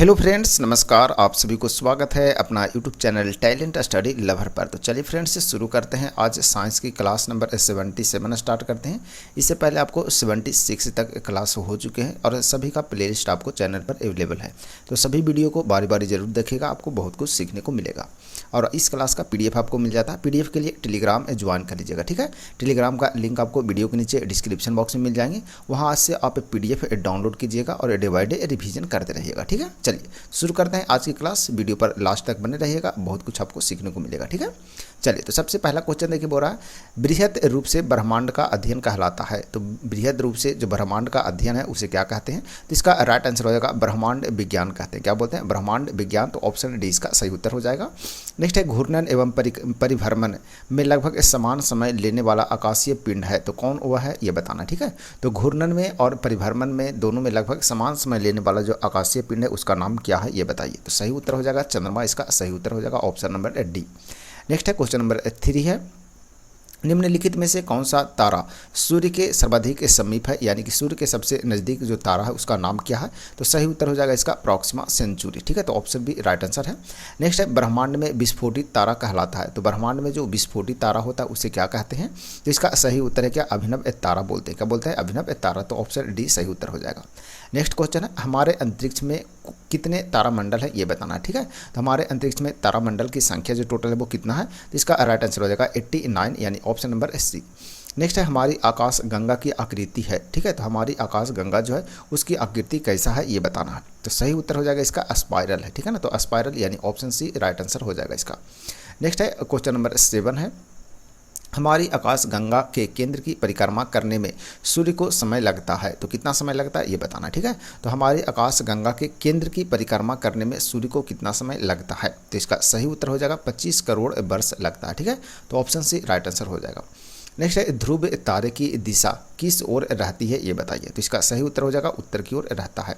Hello friends, नमस्कार। आप सभी को स्वागत है अपना YouTube channel talent study lover पर। तो चलिए फ्रेंड्स, शुरू करते हैं। आज साइंस की क्लास नंबर 77 स्टार्ट करते हैं। इससे पहले आपको 76 तक क्लास हो चुके हैं और सभी का प्लेलिस्ट आपको चैनल पर अवेलेबल है। तो सभी वीडियो को बारी बारी जरूर देखिएगा, आपको बहुत कुछ सीखने को मिलेगा। और इस क्लास का PDF आपको मिल जाता है। PDF के लिए टेलीग्राम ज्वाइन कर लीजिएगा, ठीक है। टेलीग्राम का लिंक आपको वीडियो के नीचे डिस्क्रिप्शन बॉक्स में मिल जाएंगे। वहाँ से आप PDF डाउनलोड कीजिएगा और डे बाई डे रिवीजन करते रहिएगा, ठीक है। चलिए शुरू करते हैं आज की क्लास। वीडियो पर लास्ट तक बने रहिएगा, बहुत कुछ आपको सीखने को मिलेगा, ठीक है। चलिए, तो सबसे पहला क्वेश्चन देखिए, बोल रहा है बृहद रूप से ब्रह्मांड का अध्ययन कहलाता है। तो बृहद रूप से जो ब्रह्मांड का अध्ययन है उसे क्या कहते हैं? तो इसका राइट आंसर हो जाएगा ब्रह्मांड विज्ञान कहते हैं। क्या बोलते हैं? ब्रह्मांड विज्ञान। तो ऑप्शन डी इसका सही उत्तर हो जाएगा। नेक्स्ट है, घूर्णन एवं परिभ्रमण में लगभग समान समय लेने वाला आकाशीय पिंड है। तो कौन वह है, ये बताना, ठीक है। तो घूर्णन में और परिभ्रमण में दोनों में लगभग समान समय लेने वाला जो आकाशीय पिंड है उसका नाम क्या है, ये बताइए। तो सही उत्तर हो जाएगा चंद्रमा। इसका सही उत्तर हो जाएगा ऑप्शन नंबर डी। नेक्स्ट है, क्वेश्चन नंबर 3 है, निम्नलिखित में से कौन सा तारा सूर्य के सर्वाधिक समीप है, यानी कि सूर्य के सबसे नज़दीक जो तारा है उसका नाम क्या है? तो सही उत्तर हो जाएगा इसका प्रॉक्सिमा सेंचुरी, ठीक है। तो ऑप्शन बी राइट आंसर है। नेक्स्ट है, ब्रह्मांड में विस्फोटित तारा कहलाता है। तो ब्रह्मांड में जो विस्फोटित तारा होता है उसे क्या कहते हैं? तो इसका सही उत्तर है क्या? अभिनव तारा बोलते हैं। क्या बोलते हैं? अभिनव तारा। तो ऑप्शन डी सही उत्तर हो जाएगा। नेक्स्ट क्वेश्चन है, हमारे अंतरिक्ष में कितने तारामंडल है, ये बताना है, ठीक है। तो हमारे अंतरिक्ष में तारामंडल की संख्या जो टोटल है वो कितना है? तो इसका राइट आंसर हो जाएगा 89, यानी ऑप्शन नंबर सी। नेक्स्ट है, हमारी आकाश गंगा की आकृति है, ठीक है। तो हमारी आकाश गंगा जो है उसकी आकृति कैसा है, ये बताना है। तो सही उत्तर हो जाएगा इसका स्पाइरल है, ठीक है ना। तो स्पाइरल यानी ऑप्शन सी राइट आंसर हो जाएगा इसका। नेक्स्ट है, क्वेश्चन नंबर 7 है, हमारी आकाश गंगा के केंद्र की परिक्रमा करने में सूर्य को समय लगता है। तो कितना समय लगता है, ये बताना, ठीक है। तो हमारी आकाश गंगा के केंद्र की परिक्रमा करने में सूर्य को कितना समय लगता है? तो इसका सही उत्तर हो जाएगा 25 करोड़ वर्ष लगता है, ठीक है। तो ऑप्शन सी राइट आंसर हो जाएगा। नेक्स्ट है, ध्रुव तारे की दिशा किस ओर रहती है, ये बताइए। तो इसका सही उत्तर हो जाएगा उत्तर की ओर रहता है।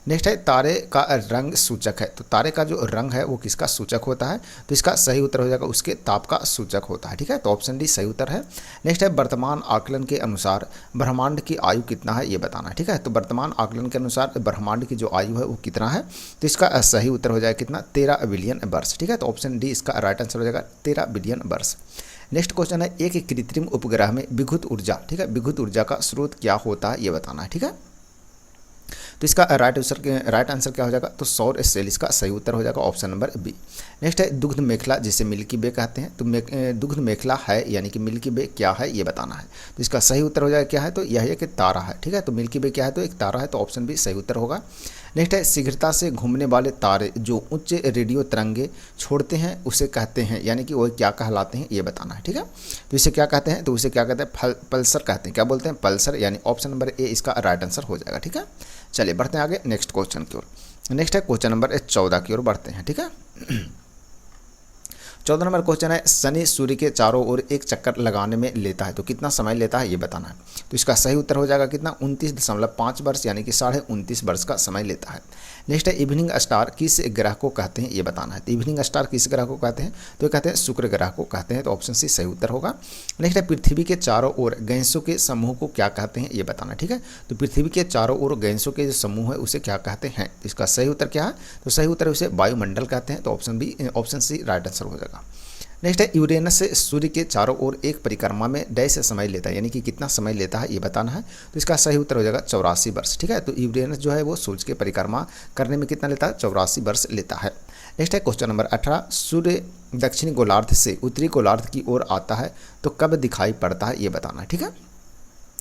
नेक्स्ट है, तारे का रंग सूचक है। तो तारे का जो रंग है वो किसका सूचक होता है? तो इसका सही उत्तर हो जाएगा उसके ताप का सूचक होता है, ठीक है। तो ऑप्शन डी सही उत्तर है। नेक्स्ट है, वर्तमान आकलन के अनुसार ब्रह्मांड की आयु कितना है, ये बताना है, ठीक है। तो वर्तमान आकलन के अनुसार ब्रह्मांड की जो आयु है वो कितना है? तो इसका सही उत्तर हो जाएगा कितना? 13 बिलियन वर्ष, ठीक है। तो ऑप्शन डी इसका राइट आंसर हो जाएगा 13 बिलियन वर्ष। नेक्स्ट क्वेश्चन है, एक कृत्रिम उपग्रह में विद्युत ऊर्जा, ठीक है, विद्युत ऊर्जा का स्रोत क्या होता है, ये बताना है, ठीक है। तो इसका राइट आंसर क्या हो जाएगा? तो सौर सेल इसका सही उत्तर हो जाएगा ऑप्शन नंबर बी। नेक्स्ट है, दुग्ध मेखला जिसे मिल्की वे कहते हैं। तो दुग्ध मेखला है यानी कि मिल्की वे क्या है, ये बताना है। तो इसका सही उत्तर हो जाएगा क्या है? तो यह है कि तारा है, ठीक है। तो मिल्की वे क्या है? तो एक तारा है। तो ऑप्शन बी सही उत्तर होगा। नेक्स्ट है, शीघ्रता से घूमने वाले तारे जो उच्च रेडियो तरंगे छोड़ते हैं उसे कहते हैं, यानी कि वो क्या कहलाते हैं, ये बताना है, ठीक है। तो इसे क्या कहते हैं? तो उसे क्या कहते हैं? पल्सर कहते हैं। क्या बोलते हैं? पल्सर, यानी ऑप्शन नंबर ए इसका राइट आंसर हो जाएगा, ठीक है। चलिए बढ़ते हैं आगे नेक्स्ट क्वेश्चन की ओर। नेक्स्ट है क्वेश्चन नंबर 14 की ओर बढ़ते हैं, ठीक है। 14 नंबर क्वेश्चन है, शनि सूर्य के चारों ओर एक चक्कर लगाने में लेता है। तो कितना समय लेता है, ये बताना है। तो इसका सही उत्तर हो जाएगा कितना? 29.5 वर्ष, यानी कि 29.5 वर्ष का समय लेता है। नेक्स्ट है, इवनिंग स्टार किस ग्रह को कहते हैं, ये बताना है। तो इवनिंग स्टार किस ग्रह को कहते हैं? तो कहते हैं शुक्र ग्रह को कहते हैं। तो ऑप्शन सी सही उत्तर होगा। नेक्स्ट है, पृथ्वी के चारों ओर गैसों के समूह को क्या कहते हैं, ये बताना, ठीक है। तो पृथ्वी के चारों ओर गैसों के जो समूह है उसे क्या कहते हैं? तो इसका सही उत्तर क्या है? तो सही उत्तर उसे वायुमंडल कहते हैं। तो ऑप्शन सी राइट आंसर हो जाएगा। नेक्स्ट है, यूरेनस से सूर्य के चारों ओर एक परिक्रमा में डैश समय लेता है, यानी कि कितना समय लेता है, ये बताना है। तो इसका सही उत्तर हो जाएगा 84 वर्ष, ठीक है। तो यूरेनस जो है वो सूर्य के परिक्रमा करने में कितना लेता है? 84 वर्ष लेता है। नेक्स्ट है क्वेश्चन नंबर 18, सूर्य दक्षिणी गोलार्ध से उत्तरी गोलार्ध की ओर आता है तो कब दिखाई पड़ता है, ये बताना है, ठीक है।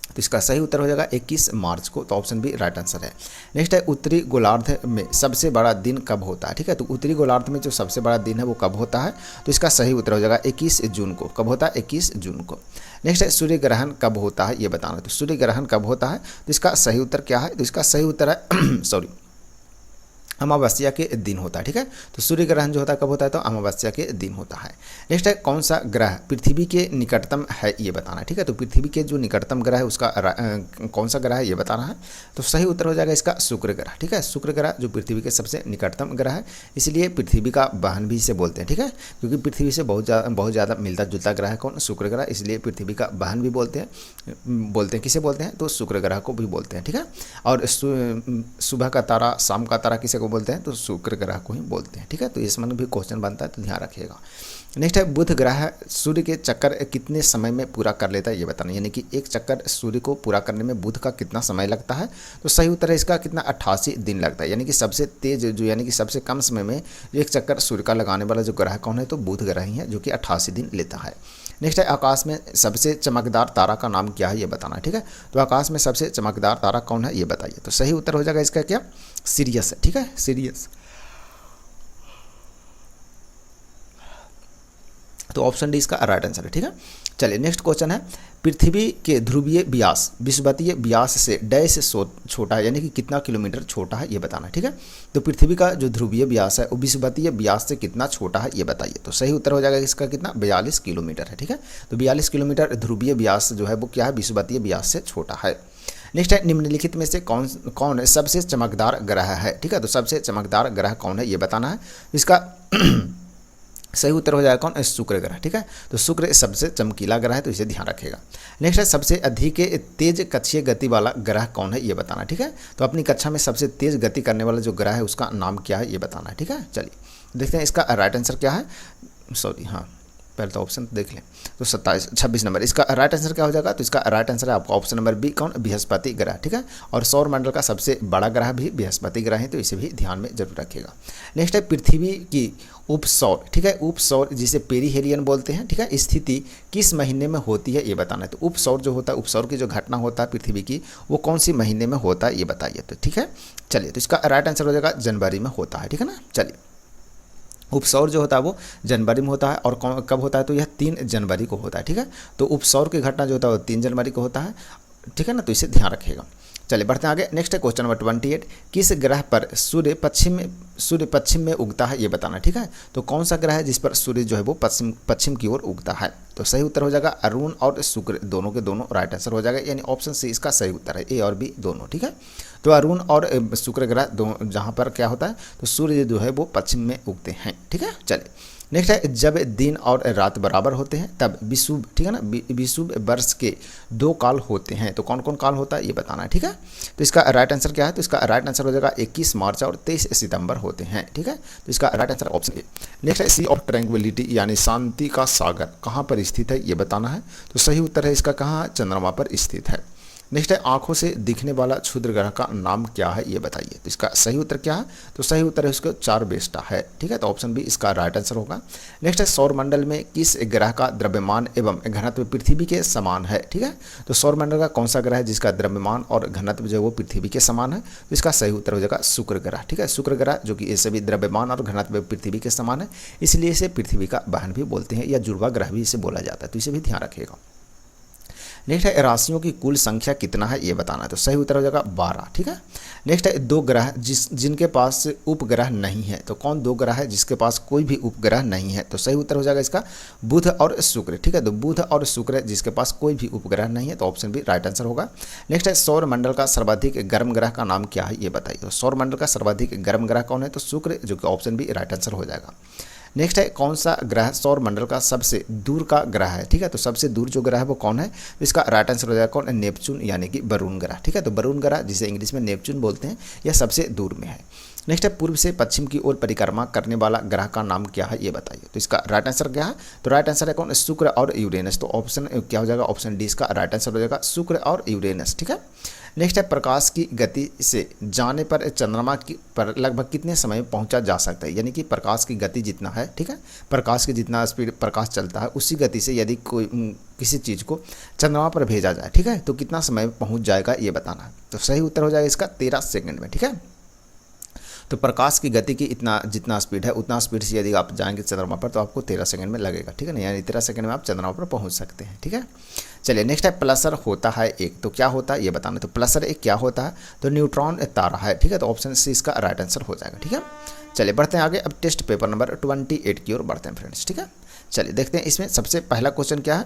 तो इसका सही उत्तर हो जाएगा 21 मार्च को। तो ऑप्शन बी राइट आंसर है। नेक्स्ट है, उत्तरी गोलार्ध में सबसे बड़ा दिन कब होता है, ठीक है। तो उत्तरी गोलार्ध में जो सबसे बड़ा दिन है वो कब होता है? तो इसका सही उत्तर हो जाएगा 21 जून को। कब होता है? 21 जून को। नेक्स्ट है, सूर्य ग्रहण कब होता है, ये बताना। तो सूर्य ग्रहण कब होता है? तो इसका सही उत्तर क्या है? तो इसका सही उत्तर है सॉरी, अमावस्या के दिन होता है, ठीक है। तो सूर्य ग्रहण जो होता है कब होता है? तो अमावस्या के दिन होता है। नेक्स्ट है, कौन सा ग्रह पृथ्वी के निकटतम है, ये बताना है, ठीक है। तो पृथ्वी के जो निकटतम ग्रह है उसका कौन सा ग्रह है, ये बताना है। तो सही उत्तर हो जाएगा इसका शुक्र ग्रह, ठीक है। शुक्र ग्रह जो पृथ्वी के सबसे निकटतम ग्रह है, इसलिए पृथ्वी का बहन भी इसे बोलते हैं, ठीक है। क्योंकि पृथ्वी से बहुत ज़्यादा मिलता जुलता ग्रह है कौन? शुक्र ग्रह, इसलिए पृथ्वी का बहन भी बोलते हैं। किसे बोलते हैं? तो शुक्र ग्रह को भी बोलते हैं, ठीक है। और सुबह का तारा, शाम का तारा किसे को बोलते हैं, तो शुक्र ग्रह को ही बोलते हैं। ठीक है, तो इसमें भी क्वेश्चन बनता है, तो ध्यान रखिएगा। नेक्स्ट है बुध ग्रह सूर्य के चक्कर कितने समय में पूरा कर लेता है ये बताना, यानी कि एक चक्कर सूर्य को पूरा करने में बुध का कितना समय लगता है। तो सही उत्तर है इसका कितना 88 दिन लगता है, यानी कि सबसे तेज जो यानी कि सबसे कम समय में एक चक्कर सूर्य का लगाने वाला जो ग्रह कौन है, तो बुध ग्रह ही है, जो कि 88 दिन लेता है। नेक्स्ट है आकाश में सबसे चमकदार तारा का नाम क्या है ये बताना। ठीक है, तो आकाश में सबसे चमकदार तारा कौन है ये बताइए। तो सही उत्तर हो जाएगा इसका क्या, सीरियस है। ठीक है, सीरियस। तो ऑप्शन डी इसका राइट आंसर है। ठीक है, चलिए नेक्स्ट क्वेश्चन है, पृथ्वी के ध्रुवीय व्यास विषुवतीय व्यास से डैश छोटा है, यानी कि कितना किलोमीटर छोटा है ये बताना। ठीक है, तो पृथ्वी का जो ध्रुवीय व्यास है वो विषुवतीय व्यास से कितना छोटा है ये बताइए। तो सही उत्तर हो जाएगा इसका कितना, 42 किलोमीटर है। ठीक है, तो 42 किलोमीटर ध्रुवीय व्यास जो है वो क्या है, विषुवतीय व्यास से छोटा है। नेक्स्ट है निम्नलिखित में से कौन सबसे चमकदार ग्रह है। ठीक है, तो सबसे चमकदार ग्रह कौन है ये बताना है। इसका सही उत्तर हो जाएगा कौन, शुक्र ग्रह। ठीक है, तो शुक्र सबसे चमकीला ग्रह है, तो इसे ध्यान रखिएगा। नेक्स्ट है सबसे अधिक तेज कक्षीय गति वाला ग्रह कौन है ये बताना। ठीक है, तो अपनी कक्षा में सबसे तेज गति करने वाला जो ग्रह है उसका नाम क्या है ये बताना है। ठीक है, चलिए देखते हैं इसका राइट आंसर क्या है। सॉरी, हाँ पहले तो ऑप्शन देख लें, तो 26 नंबर इसका राइट आंसर क्या हो जाएगा। तो इसका राइट आंसर है आपका ऑप्शन नंबर बी कौन, बृहस्पति ग्रह। ठीक है, और सौर मंडल का सबसे बड़ा ग्रह भी बृहस्पति ग्रह है, तो इसे भी ध्यान में जरूर रखिएगा। नेक्स्ट है पृथ्वी की उपसौर, ठीक है, उपसौर जिसे पेरीहेलियन बोलते हैं, ठीक है, स्थिति किस महीने में होती है ये बताना है। तो उपसौर जो होता है, उपसौर की जो घटना होता है पृथ्वी की, वो कौन सी महीने में होता है ये बताइए। तो ठीक है, चलिए तो इसका राइट आंसर हो जाएगा जनवरी में होता है। ठीक है ना, चलिए उपसौर जो होता है वो जनवरी में होता है, और कब होता है, तो यह 3 जनवरी को होता है। ठीक है, तो उपसौर की घटना जो होता है वो 3 जनवरी को होता है। ठीक है ना, तो इसे ध्यान रखिएगा। चलिए बढ़ते हैं आगे। नेक्स्ट है क्वेश्चन नंबर 28, किस ग्रह पर सूर्य पश्चिम में उगता है ये बताना। ठीक है, तो कौन सा ग्रह है जिस पर सूर्य जो है वो पश्चिम की ओर उगता है। तो सही उत्तर हो जाएगा अरुण और शुक्र, दोनों के दोनों राइट आंसर हो जाएगा, यानी ऑप्शन सी इसका सही उत्तर है, ए और बी दोनों। ठीक है, तो अरुण और शुक्र ग्रह जहाँ पर क्या होता है, तो सूर्य जो है वो पश्चिम में उगते हैं। ठीक है, चलिए नेक्स्ट है जब दिन और रात बराबर होते हैं तब विषुव, ठीक है ना, विषुव वर्ष के 2 काल होते हैं। तो कौन कौन काल होता है ये बताना है। ठीक है, तो इसका राइट आंसर क्या है, तो इसका राइट आंसर हो जाएगा 21 मार्च और 23 सितंबर होते हैं। ठीक है, तो इसका right answer option A. Next है सी ऑफ ट्रैंक्विलिटी यानी शांति का सागर कहाँ पर स्थित है ये बताना है। तो सही उत्तर है इसका कहाँ, चंद्रमा पर स्थित है। नेक्स्ट है आंखों से दिखने वाला क्षुद्र ग्रह का नाम क्या है ये बताइए। तो इसका सही उत्तर क्या है, तो सही उत्तर है इसका चारबेस्टा है। ठीक है, तो ऑप्शन बी इसका राइट आंसर होगा। नेक्स्ट है सौरमंडल में किस ग्रह का द्रव्यमान एवं घनत्व पृथ्वी के समान है। ठीक है, तो सौरमंडल का कौन सा ग्रह है जिसका द्रव्यमान और घनत्व जो है वो पृथ्वी के समान है। तो इसका सही उत्तर हो जाएगा शुक्र ग्रह। ठीक है, शुक्र ग्रह जो कि ऐसे भी द्रव्यमान और घनत्व पृथ्वी के समान है, इसलिए इसे पृथ्वी का बहन भी बोलते हैं, या जुड़वा ग्रह भी इसे बोला जाता है, तो इसे भी ध्यान रखिएगा। नेक्स्ट है राशियों की कुल संख्या कितना है ये बताना है। तो सही उत्तर हो जाएगा 12। ठीक है, नेक्स्ट है 2 ग्रह जिनके पास उपग्रह नहीं है। तो कौन 2 ग्रह है जिसके पास कोई भी उपग्रह नहीं है। तो सही उत्तर हो जाएगा इसका बुध और शुक्र। ठीक है, तो बुध और शुक्र जिसके पास कोई भी उपग्रह नहीं है, तो ऑप्शन बी राइट आंसर होगा। नेक्स्ट है सौर मंडल का सर्वाधिक गर्म ग्रह का नाम क्या है ये बताइए। तो सौर मंडल का सर्वाधिक गर्म ग्रह कौन है, तो शुक्र, जो कि ऑप्शन बी राइट आंसर हो जाएगा। नेक्स्ट है कौन सा ग्रह सौर मंडल का सबसे दूर का ग्रह है। ठीक है, तो सबसे दूर जो ग्रह है वो कौन है, तो इसका राइट आंसर हो जाएगा कौन, नेपच्यून यानी कि वरुण ग्रह। ठीक है, तो वरुण ग्रह जिसे इंग्लिश में नेपच्यून बोलते हैं, यह सबसे दूर में है। नेक्स्ट है पूर्व से पश्चिम की ओर परिक्रमा करने वाला ग्रह का नाम क्या है ये बताइए। तो इसका राइट आंसर क्या है, तो राइट आंसर है कौन, शुक्र और यूरेनस। तो ऑप्शन क्या हो जाएगा, ऑप्शन डी इसका राइट आंसर हो जाएगा शुक्र और यूरेनस। ठीक है, नेक्स्ट है प्रकाश की गति से जाने पर चंद्रमा की पर लगभग कितने समय में पहुंचा जा सकता है। यानी कि प्रकाश की गति जितना है, ठीक है, प्रकाश की जितना स्पीड प्रकाश चलता है उसी गति से यदि कोई किसी चीज़ को चंद्रमा पर भेजा जाए, ठीक है, तो कितना समय में पहुंच जाएगा ये बताना है। तो सही उत्तर हो जाएगा इसका 13 सेकंड में। ठीक है, तो प्रकाश की गति की जितना स्पीड है उतना स्पीड से यदि आप जाएंगे चंद्रमा पर तो आपको 13 सेकंड में लगेगा। ठीक है ना, यानी 13 सेकंड में आप चंद्रमा पर पहुंच सकते हैं। ठीक है, चलिए नेक्स्ट है प्लसर होता है एक, तो क्या होता है ये बताना। तो प्लसर एक क्या होता है, तो न्यूट्रॉन तारा है। ठीक है, तो ऑप्शन सी इसका राइट आंसर हो जाएगा। ठीक है, चलिए बढ़ते हैं आगे। अब टेस्ट पेपर नंबर 28 की ओर बढ़ते हैं फ्रेंड्स। ठीक है, चलिए देखते हैं इसमें सबसे पहला क्वेश्चन क्या है।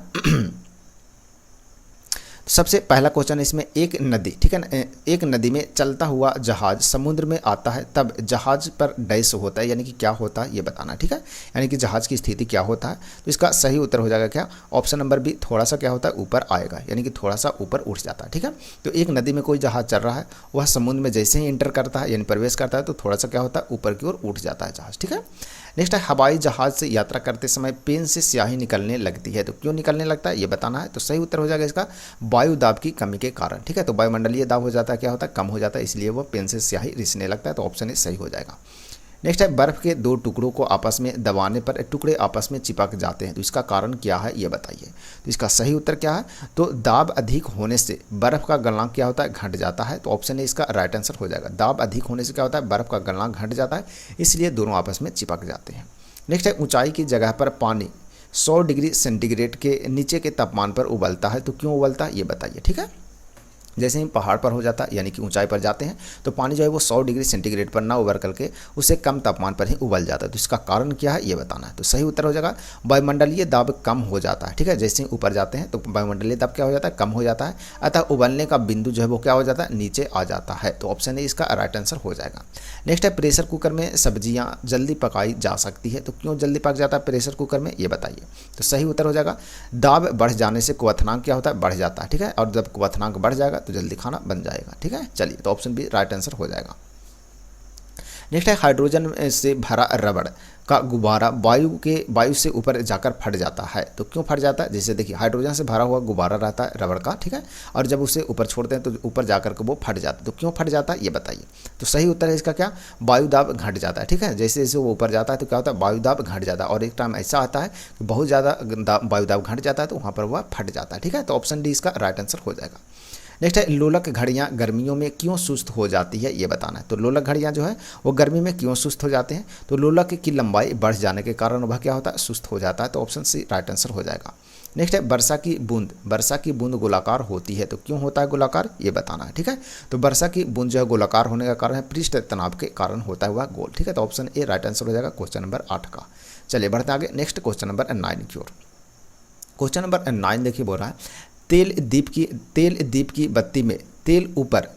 सबसे पहला क्वेश्चन इसमें, एक नदी, ठीक है ना, एक नदी में चलता हुआ जहाज समुद्र में आता है तब जहाज पर डैश होता है, यानी कि क्या होता है ये बताना, ठीक है, यानी कि जहाज की स्थिति क्या होता है। तो इसका सही उत्तर हो जाएगा क्या, ऑप्शन नंबर बी, थोड़ा सा क्या होता है ऊपर आएगा, यानी कि थोड़ा सा ऊपर उठ जाता है, ठीक है। तो एक नदी में कोई जहाज चल रहा है, वह समुद्र में जैसे ही एंटर करता है यानी प्रवेश करता है तो थोड़ा सा क्या होता है ऊपर की ओर उठ जाता है जहाज, ठीक है। नेक्स्ट है, हवाई जहाज से यात्रा करते समय पेन से स्याही निकलने लगती है, तो क्यों निकलने लगता है ये बताना है। तो सही उत्तर हो जाएगा इसका, वायु दाब की कमी के कारण, ठीक है। तो वायुमंडलीय दाब हो जाता है, क्या होता है कम हो जाता है, इसलिए वो पेन से स्याही रिसने लगता है, तो ऑप्शन ए सही हो जाएगा। नेक्स्ट है, बर्फ के दो टुकड़ों को आपस में दबाने पर टुकड़े आपस में चिपक जाते हैं, तो इसका कारण क्या है ये बताइए। तो इसका सही उत्तर क्या है, तो दाब अधिक होने से बर्फ का गलनांक क्या होता है घट जाता है, तो ऑप्शन ए इसका राइट आंसर हो जाएगा। दाब अधिक होने से क्या होता है बर्फ का गलनांक घट जाता है, इसलिए दोनों आपस में चिपक जाते हैं। नेक्स्ट है, ऊंचाई की जगह पर पानी 100 डिग्री सेंटीग्रेड के नीचे के तापमान पर उबलता है, तो क्यों उबलता है ये बताइए, ठीक है। जैसे ही पहाड़ पर हो जाता है यानी कि ऊंचाई पर जाते हैं तो पानी जो है वो 100 डिग्री सेंटीग्रेड पर ना उबर करके उससे कम तापमान पर ही उबल जाता है, तो इसका कारण क्या है ये बताना है। तो सही उत्तर हो जाएगा, वायुमंडलीय दाब कम हो जाता है, ठीक है। जैसे ही ऊपर जाते हैं तो वायुमंडलीय दाब क्या हो जाता है कम हो जाता है, अतः उबलने का बिंदु जो है वो क्या हो जाता है नीचे आ जाता है, तो ऑप्शन ए इसका राइट आंसर हो जाएगा। नेक्स्ट है, प्रेशर कुकर में सब्जियां जल्दी पकाई जा सकती है, तो क्यों जल्दी पक जाता है प्रेशर कुकर में ये बताइए। तो सही उत्तर हो जाएगा, दाब बढ़ जाने से क्वथनांक क्या होता है बढ़ जाता है, ठीक है, और जब क्वथनांक बढ़ जाएगा तो जल्दी खाना बन जाएगा, ठीक है। चलिए, तो ऑप्शन बी राइट आंसर हो जाएगा। नेक्स्ट है, हाइड्रोजन से भरा रबड़ का गुब्बारा वायु से ऊपर जाकर फट जाता है, तो क्यों फट जाता है। जैसे देखिए, हाइड्रोजन से भरा हुआ गुब्बारा रहता है रबड़ का, ठीक है, और जब उसे ऊपर छोड़ते हैं तो ऊपर जाकर के वो फट जाता है, तो क्यों फट जाता है ये बताइए। तो सही उत्तर है इसका क्या, वायु दाब घट जाता है, ठीक है। जैसे जैसे वो ऊपर जाता है तो क्या होता है वायु दाब घट जाता है, और एक टाइम ऐसा आता है कि बहुत ज़्यादा वायु दाब घट जाता है तो वहाँ पर वह फट जाता है, ठीक है। तो ऑप्शन डी इसका राइट आंसर हो जाएगा। नेक्स्ट है, लोलक घड़ियाँ गर्मियों में क्यों सुस्त हो जाती है ये बताना है। तो लोलक घड़ियाँ जो है वो गर्मी में क्यों सुस्त हो जाते हैं, तो लोलक की लंबाई बढ़ जाने के कारण वह क्या होता है सुस्त हो जाता है, तो ऑप्शन सी राइट आंसर हो जाएगा। नेक्स्ट है, वर्षा की बूंद गोलाकार होती है, तो क्यों होता है गोलाकार ये बताना है, ठीक है। तो वर्षा की बूंद जो है गोलाकार होने का कारण है पृष्ठ तनाव के कारण होता है वह गोल, ठीक है। तो ऑप्शन ए राइट आंसर हो जाएगा क्वेश्चन नंबर 8 का। चलिए बढ़ते आगे, नेक्स्ट क्वेश्चन नंबर 9 की ओर। क्वेश्चन नंबर 9 देखिए, बोल रहा है, तेल दीप की बत्ती में तेल ऊपर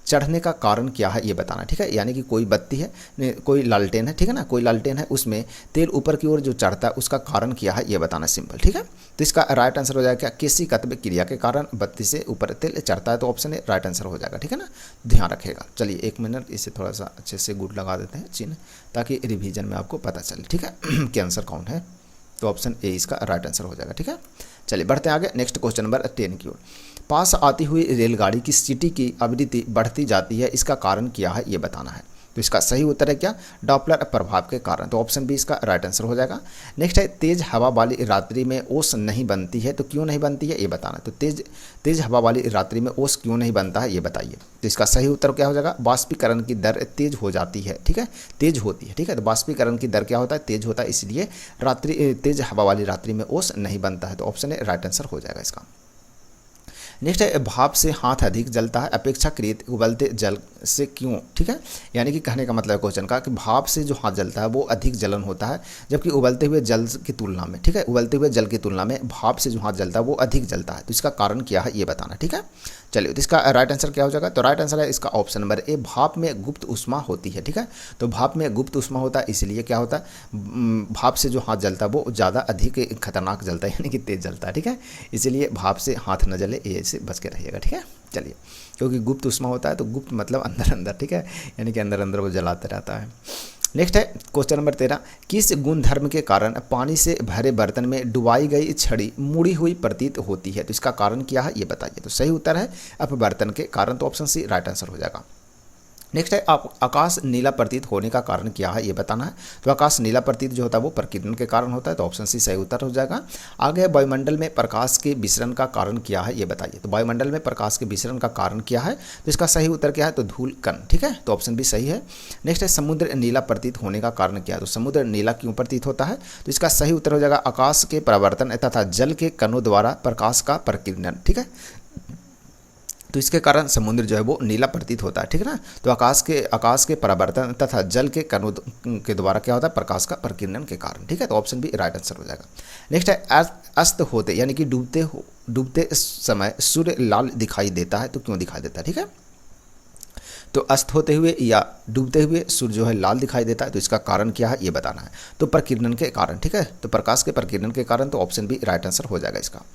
चढ़ने का कारण क्या है ये बताना, ठीक है। यानी कि कोई बत्ती है, कोई लालटेन है, ठीक है ना, कोई लालटेन है, उसमें तेल ऊपर की ओर जो चढ़ता है उसका कारण क्या है ये बताना, सिंपल, ठीक है। तो इसका राइट आंसर हो जाएगा क्या, किसी कत्व क्रिया के कारण बत्ती से ऊपर तेल चढ़ता है, तो ऑप्शन ए राइट आंसर हो जाएगा, ठीक है ना, ध्यान रखिएगा। चलिए 1 मिनट इसे थोड़ा सा अच्छे से गुड लगा देते हैं चिन्ह, ताकि रिविजन में आपको पता चले, ठीक है कि आंसर कौन है। तो ऑप्शन ए इसका राइट आंसर हो जाएगा, ठीक है। चलिए बढ़ते आगे, नेक्स्ट क्वेश्चन नंबर 10 की ओर। पास आती हुई रेलगाड़ी की सीटी की आवृत्ति बढ़ती जाती है, इसका कारण क्या है ये बताना है। तो इसका सही उत्तर है क्या, डॉपलर प्रभाव के कारण, तो ऑप्शन बी इसका राइट आंसर हो जाएगा। नेक्स्ट है, तेज हवा वाली रात्रि में ओस नहीं बनती है, तो क्यों नहीं बनती है ये बताना। तो तेज हवा वाली रात्रि में ओस क्यों नहीं बनता है ये बताइए। तो इसका सही उत्तर क्या हो जाएगा, वाष्पीकरण की दर तेज हो जाती है, ठीक है, तेज होती है, ठीक है। तो वाष्पीकरण की दर क्या होता है तेज होता है, इसलिए तेज हवा वाली रात्रि में ओस नहीं बनता है, तो ऑप्शन ए राइट आंसर हो जाएगा इसका। नेक्स्ट है, भाप से हाथ अधिक जलता है अपेक्षाकृत उबलते जल से, क्यों, ठीक है। यानी कि कहने का मतलब क्वेश्चन का कि भाप से जो हाथ जलता है वो अधिक जलन होता है, जबकि उबलते हुए जल की तुलना में, ठीक है, उबलते हुए जल की तुलना में भाप से जो हाथ जलता है वो अधिक जलता है, तो इसका कारण क्या है ये बताना, ठीक है। चलिए, तो इसका राइट आंसर क्या हो जाएगा, तो राइट आंसर है इसका ऑप्शन नंबर ए, भाप में गुप्त ऊष्मा होती है, ठीक है। तो भाप में गुप्त ऊष्मा होता है, इसलिए क्या होता है भाप से जो हाथ जलता है वो ज़्यादा अधिक खतरनाक जलता है, यानी कि तेज जलता है, ठीक है। इसलिए भाप से हाथ न जले, ये से बच के रहिएगा, ठीक है। चलिए, क्योंकि गुप्त ऊष्मा होता है तो गुप्त मतलब अंदर अंदर, ठीक है, यानी कि अंदर अंदर वो जलाते रहता है। नेक्स्ट है क्वेश्चन नंबर 13, किस गुणधर्म के कारण पानी से भरे बर्तन में डुबाई गई छड़ी मुड़ी हुई प्रतीत होती है, तो इसका कारण क्या है ये बताइए। तो सही उत्तर है अपवर्तन के कारण, तो ऑप्शन सी राइट आंसर हो जाएगा। नेक्स्ट है, आकाश नीला प्रतीत होने का कारण क्या है ये बताना है। तो आकाश नीला प्रतीत जो होता है वो प्रकीर्णन के कारण होता है, तो ऑप्शन सी सही उत्तर हो जाएगा। आगे, वायुमंडल में प्रकाश के विसरण का कारण क्या है ये बताइए। तो वायुमंडल में प्रकाश के विसरण का कारण क्या है, तो इसका सही उत्तर क्या है, तो धूल कण, ठीक है, तो ऑप्शन बी सही है। नेक्स्ट है, समुद्र नीला प्रतीत होने का कारण क्या है। तो समुद्र नीला क्यों प्रतीत होता है, तो इसका सही उत्तर हो जाएगा आकाश के परावर्तन तथा जल के कणों द्वारा प्रकाश का प्रकीर्णन, ठीक है। तो इसके कारण समुद्र जो है वो नीला प्रतीत होता है, ठीक है ना। तो आकाश के परावर्तन तथा जल के कणों के द्वारा क्या होता है, प्रकाश का प्रकीर्णन के कारण, ठीक है। तो ऑप्शन बी राइट आंसर हो जाएगा। नेक्स्ट है अस्त होते यानी कि डूबते समय सूर्य लाल दिखाई देता है, तो क्यों दिखाई देता है, ठीक है। तो अस्त होते हुए या डूबते हुए सूर्य जो है लाल दिखाई देता है, तो इसका कारण क्या है ये बताना है। तो प्रकीर्णन के कारण, ठीक है। तो प्रकाश के प्रकीर्णन के कारण, तो ऑप्शन बी राइट आंसर हो जाएगा इसका।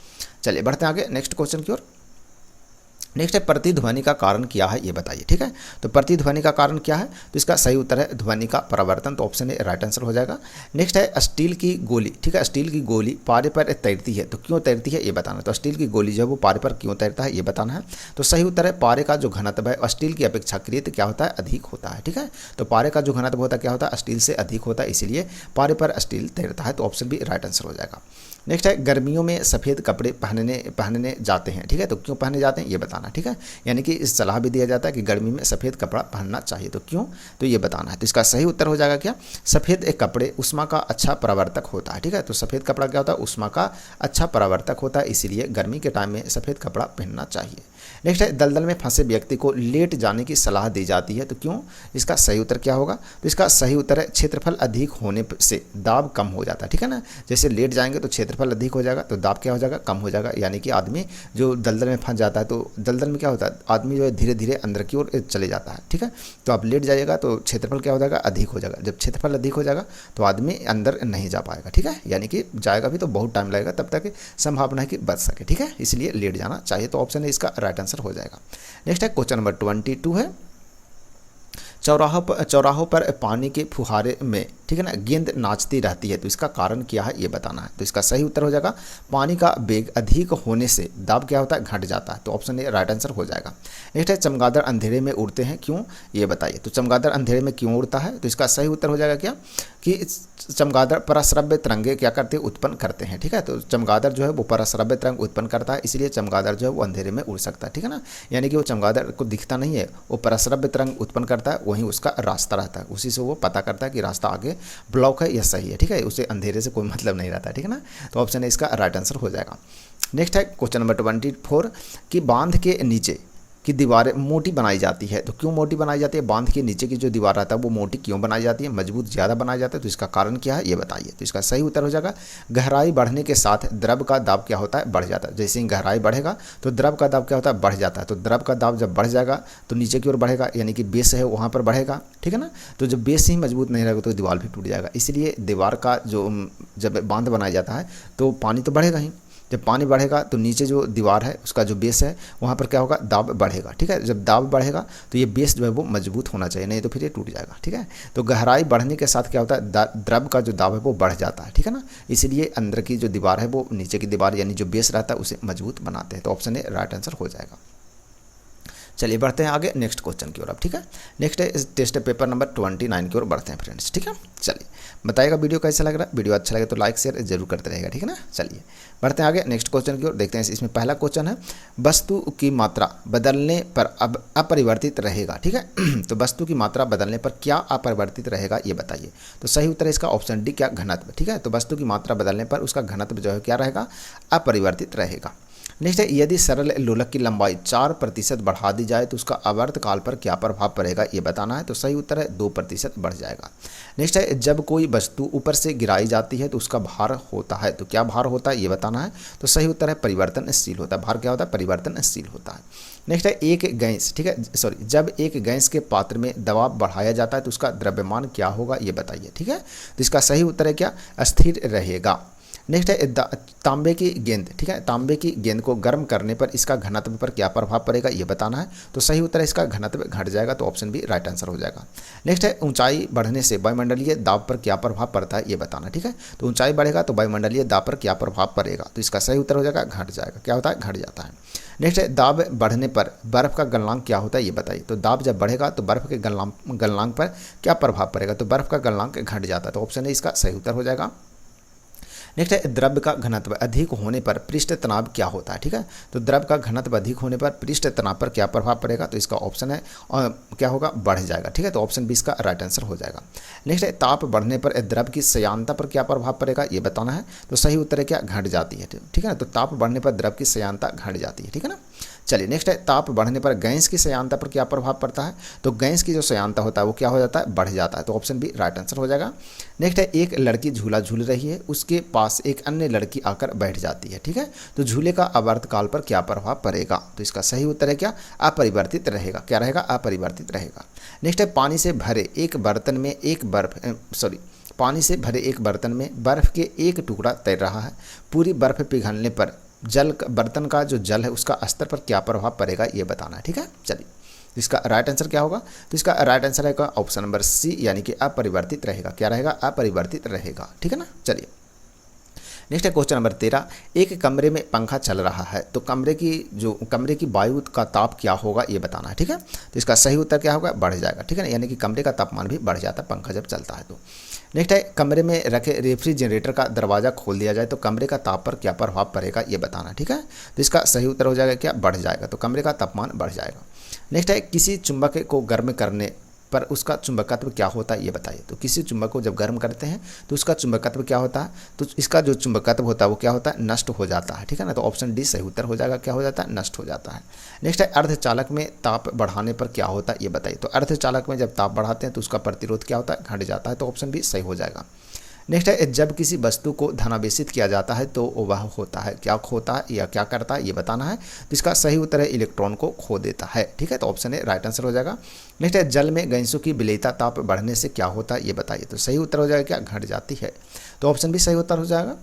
चलिए बढ़ते हैं आगे नेक्स्ट क्वेश्चन की ओर। नेक्स्ट है प्रतिध्वनि का कारण क्या है ये बताइए, ठीक है। तो प्रतिध्वनि का कारण क्या है, तो इसका सही उत्तर है ध्वनि का परावर्तन, तो ऑप्शन ए राइट आंसर हो जाएगा। नेक्स्ट है स्टील की गोली, ठीक है। स्टील की गोली पारे पर तैरती है, तो क्यों तैरती है ये बताना है। तो स्टील की गोली जो है वो पारे पर क्यों तैरता है ये बताना है। तो सही उत्तर है पारे का जो घनत्व है स्टील की अपेक्षाकृत क्या होता है, अधिक होता है, ठीक है। तो पारे का जो घनत्व होता है क्या होता है, स्टील से अधिक होता है, इसीलिए पारे पर स्टील तैरता है, तो ऑप्शन बी राइट आंसर हो जाएगा। नेक्स्ट है गर्मियों में सफ़ेद कपड़े पहनने जाते हैं, ठीक है। तो क्यों पहने जाते हैं ये बताना, ठीक है। यानी कि इस सलाह भी दिया जाता है कि गर्मी में सफ़ेद कपड़ा पहनना चाहिए, तो क्यों, तो ये बताना है। तो इसका सही उत्तर हो जाएगा क्या, सफ़ेद एक कपड़े उष्मा का अच्छा परावर्तक होता है, ठीक है। तो सफ़ेद कपड़ा क्या होता है, उष्मा का अच्छा परावर्तक होता है, इसीलिए गर्मी के टाइम में सफ़ेद कपड़ा पहनना चाहिए। नेक्स्ट है दलदल में फंसे व्यक्ति को लेट जाने की सलाह दी जाती है, तो क्यों, इसका सही उत्तर क्या होगा। तो इसका सही उत्तर है क्षेत्रफल अधिक होने से दाब कम हो जाता है, ठीक है ना। जैसे लेट जाएंगे तो क्षेत्रफल अधिक हो जाएगा, तो दाब क्या हो जाएगा, कम हो जाएगा। यानी कि आदमी जो दलदल में फंस जाता है, तो दलदल में क्या होता है, आदमी जो है धीरे धीरे अंदर की ओर चले जाता है, ठीक है। तो आप लेट जाइएगा तो क्षेत्रफल क्या हो जाएगा, अधिक हो जाएगा। जब क्षेत्रफल अधिक हो जाएगा तो आदमी अंदर नहीं जा पाएगा, ठीक है। यानी कि जाएगा भी तो बहुत टाइम लगेगा, तब तक संभावना है कि बच सके, ठीक है। इसलिए लेट जाना चाहिए, तो ऑप्शन है इसका राइट आंसर हो जाएगा। नेक्स्ट है क्वेश्चन नंबर 22 है चौराहों पर पानी के फुहारे में, ठीक है ना, गेंद नाचती रहती है, तो इसका कारण क्या है ये बताना है। तो इसका सही उत्तर हो जाएगा पानी का वेग अधिक होने से दाब क्या होता है, घट जाता है, तो ऑप्शन ए राइट आंसर हो जाएगा। नेक्स्ट है चमगादड़ अंधेरे में उड़ते हैं, क्यों ये बताइए। तो चमगादड़ अंधेरे में क्यों उड़ता है, तो इसका सही उत्तर हो जाएगा क्या, कि चमगादड़ पराश्रव्य तरंगे क्या करते हैं, उत्पन्न करते हैं, ठीक है। तो चमगादड़ जो है वो पराश्रव्य तरंग उत्पन्न करता है, इसलिए चमगादड़ जो है वो अंधेरे में उड़ सकता है, ठीक है ना। यानी कि वो चमगादड़ को दिखता नहीं है, वो पराश्रव्य तरंग उत्पन्न करता है, वहीं उसका रास्ता रहता है, उसी से वो पता करता है कि रास्ता आगे ब्लॉक है या सही है, ठीक है। उसे अंधेरे से कोई मतलब नहीं रहता, ठीक है ना। तो ऑप्शन है इसका राइट आंसर हो जाएगा। नेक्स्ट है क्वेश्चन नंबर 24 कि बांध के नीचे की दीवारें मोटी बनाई जाती है, तो क्यों मोटी बनाई जाती है, बांध के नीचे की जो दीवार रहता है वो मोटी क्यों बनाई जाती है, मजबूत ज़्यादा बनाया जाता है, तो इसका कारण क्या है ये बताइए। तो इसका सही उत्तर हो जाएगा गहराई बढ़ने के साथ द्रव का दाब क्या होता है, बढ़ जाता है। जैसे ही गहराई बढ़ेगा तो द्रव का दाब क्या होता है, बढ़ जाता है। तो द्रव का दाब जब बढ़ जाएगा तो नीचे की ओर बढ़ेगा, यानी कि बेस है वहाँ पर बढ़ेगा, ठीक है ना। तो जब बेस ही मजबूत नहीं रहेगा तो दीवार भी टूट जाएगा, इसलिए दीवार का जो जब बांध बनाया जाता है तो पानी तो बढ़ेगा ही, जब पानी बढ़ेगा तो नीचे जो दीवार है उसका जो बेस है वहाँ पर क्या होगा, दाब बढ़ेगा, ठीक है। जब दाब बढ़ेगा तो ये बेस जो है वो मजबूत होना चाहिए, नहीं तो फिर ये टूट जाएगा, ठीक है। तो गहराई बढ़ने के साथ क्या होता है, द्रव का जो दाब है वो बढ़ जाता है, ठीक है ना। इसीलिए अंदर की जो दीवार है वो नीचे की दीवार यानी जो बेस रहता है उसे मजबूत बनाते हैं, तो ऑप्शन ए राइट आंसर हो जाएगा। चलिए बढ़ते हैं आगे नेक्स्ट क्वेश्चन की ओर अब, ठीक है। नेक्स्ट है टेस्ट पेपर नंबर 29 की ओर बढ़ते हैं फ्रेंड्स, ठीक है। चलिए बताइएगा वीडियो कैसा लग रहा है, वीडियो अच्छा लगे तो लाइक शेयर जरूर करते रहेगा, ठीक है ना। चलिए बढ़ते हैं आगे नेक्स्ट क्वेश्चन की ओर, देखते हैं इसमें पहला क्वेश्चन है वस्तु की मात्रा बदलने पर अब अपरिवर्तित रहेगा, ठीक है। तो वस्तु की मात्रा बदलने पर क्या अपरिवर्तित रहेगा ये बताइए। तो सही उत्तर है इसका ऑप्शन डी क्या, घनत्व, ठीक है। तो वस्तु की मात्रा बदलने पर उसका घनत्व जो है क्या रहेगा, अपरिवर्तित रहेगा। नेक्स्ट है यदि सरल लोलक की लंबाई 4% बढ़ा दी जाए तो उसका आवर्तकाल पर क्या प्रभाव पड़ेगा ये बताना है। तो सही उत्तर है 2% बढ़ जाएगा। नेक्स्ट है जब कोई वस्तु ऊपर से गिराई जाती है तो उसका भार होता है, तो क्या भार होता है ये बताना है। तो सही उत्तर है परिवर्तनशील होता है, भार क्या होता है, परिवर्तनशील होता है। नेक्स्ट है एक गैस, ठीक है, जब एक गैस के पात्र में दबाव बढ़ाया जाता है तो उसका द्रव्यमान क्या होगा ये बताइए, ठीक है। तो इसका सही उत्तर है क्या, स्थिर रहेगा। नेक्स्ट है तांबे की गेंद, ठीक है, तांबे की गेंद को गर्म करने पर इसका घनत्व पर क्या प्रभाव पड़ेगा ये बताना है। तो सही उत्तर है इसका घनत्व घट जाएगा, तो ऑप्शन बी राइट आंसर हो जाएगा। नेक्स्ट है ऊंचाई बढ़ने से वायुमंडलीय दाब पर क्या प्रभाव पड़ता है ये बताना, ठीक है। तो ऊंचाई बढ़ेगा तो वायुमंडलीय दाब पर क्या प्रभाव पड़ेगा, तो इसका सही उत्तर हो जाएगा घट जाएगा, क्या होता है, घट जाता है। नेक्स्ट है दाब बढ़ने पर बर्फ़ का गलनांक क्या होता है ये बताइए। तो दाब जब बढ़ेगा तो बर्फ़ के गलनांक पर क्या प्रभाव पड़ेगा, तो बर्फ़ का गलनांक घट जाता है, तो ऑप्शन है इसका सही उत्तर हो जाएगा। नेक्स्ट है द्रव्य का घनत्व अधिक होने पर पृष्ठ तनाव क्या होता है, ठीक है। तो द्रव्य का घनत्व अधिक होने पर पृष्ठ तनाव पर क्या प्रभाव पड़ेगा, तो इसका ऑप्शन है क्या होगा, बढ़ जाएगा, ठीक है। तो ऑप्शन बी इसका राइट आंसर हो जाएगा। नेक्स्ट है ताप बढ़ने पर द्रव्य की श्यानता पर क्या प्रभाव पड़ेगा, ये बताना है। तो सही उत्तर है क्या, घट जाती है, ठीक है ना। तो ताप बढ़ने पर द्रव्य की श्यानता घट जाती है, ठीक है ना। चलिए नेक्स्ट है ताप बढ़ने पर गैस की श्यानता पर क्या प्रभाव पड़ता है। तो गैस की जो श्यानता होता है वो क्या हो जाता है, बढ़ जाता है। तो ऑप्शन बी राइट आंसर हो जाएगा। नेक्स्ट है एक लड़की झूला झूल रही है, उसके पास एक अन्य लड़की आकर बैठ जाती है, ठीक है। तो झूले का आवर्तकाल पर क्या प्रभाव पड़ेगा। तो इसका सही उत्तर है क्या, अपरिवर्तित रहेगा। क्या रहेगा, अपरिवर्तित रहेगा। नेक्स्ट है पानी से भरे एक बर्तन में पानी से भरे एक बर्तन में बर्फ के एक टुकड़ा तैर रहा है। पूरी बर्फ पिघलने पर बर्तन का जो जल है उसका स्तर पर क्या प्रभाव पड़ेगा, ये बताना है, ठीक है। चलिए इसका राइट आंसर क्या होगा, तो इसका राइट आंसर रहेगा ऑप्शन नंबर सी, यानी कि अपरिवर्तित रहेगा। क्या रहेगा, अपरिवर्तित रहेगा, ठीक है ना। चलिए नेक्स्ट है क्वेश्चन नंबर 13। एक कमरे में पंखा चल रहा है, तो कमरे की वायु का ताप क्या होगा, ये बताना है, ठीक है। तो इसका सही उत्तर क्या होगा, बढ़ जाएगा, ठीक है ना। यानी कि कमरे का तापमान भी बढ़ जाता है पंखा जब चलता है तो। नेक्स्ट है कमरे में रखे रेफ्रिजरेटर का दरवाज़ा खोल दिया जाए तो कमरे का ताप पर क्या प्रभाव पड़ेगा, ये बताना, ठीक है। तो इसका सही उत्तर हो जाएगा क्या, बढ़ जाएगा। तो कमरे का तापमान बढ़ जाएगा। नेक्स्ट है किसी चुंबक को गर्म करने पर उसका चुंबकत्व क्या होता है, ये बताइए। तो किसी चुंबक को जब गर्म करते हैं तो उसका चुंबकत्व क्या होता है, तो इसका जो चुंबकत्व होता है वो क्या होता है, नष्ट हो जाता है, ठीक है ना। तो ऑप्शन डी सही उत्तर हो जाएगा। क्या हो जाता है, नष्ट हो जाता है। नेक्स्ट है अर्धचालक में ताप बढ़ाने पर क्या होता है, ये बताइए। तो अर्धचालक में जब ताप बढ़ाते हैं तो उसका प्रतिरोध क्या होता है, घट जाता है। तो ऑप्शन बी सही हो जाएगा। नेक्स्ट है जब किसी वस्तु को धनावेशित किया जाता है तो वह होता है, क्या खोता है या क्या करता है, ये बताना है। तो इसका सही उत्तर है इलेक्ट्रॉन को खो देता है, ठीक है। तो ऑप्शन है राइट आंसर हो जाएगा। नेक्स्ट है जल में गैसों की विलेयता ताप बढ़ने से क्या होता है, ये बताइए। तो सही उत्तर हो जाएगा क्या, घट जाती है। तो ऑप्शन भी सही उत्तर हो जाएगा।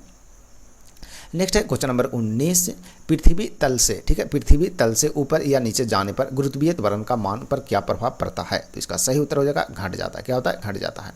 नेक्स्ट है क्वेश्चन नंबर 19। पृथ्वी तल से, ठीक है, पृथ्वी तल से ऊपर या नीचे जाने पर गुरुत्वीय त्वरण का मान पर क्या प्रभाव पड़ता है। तो इसका सही उत्तर हो जाएगा, घट जाता है। क्या होता है, घट जाता है।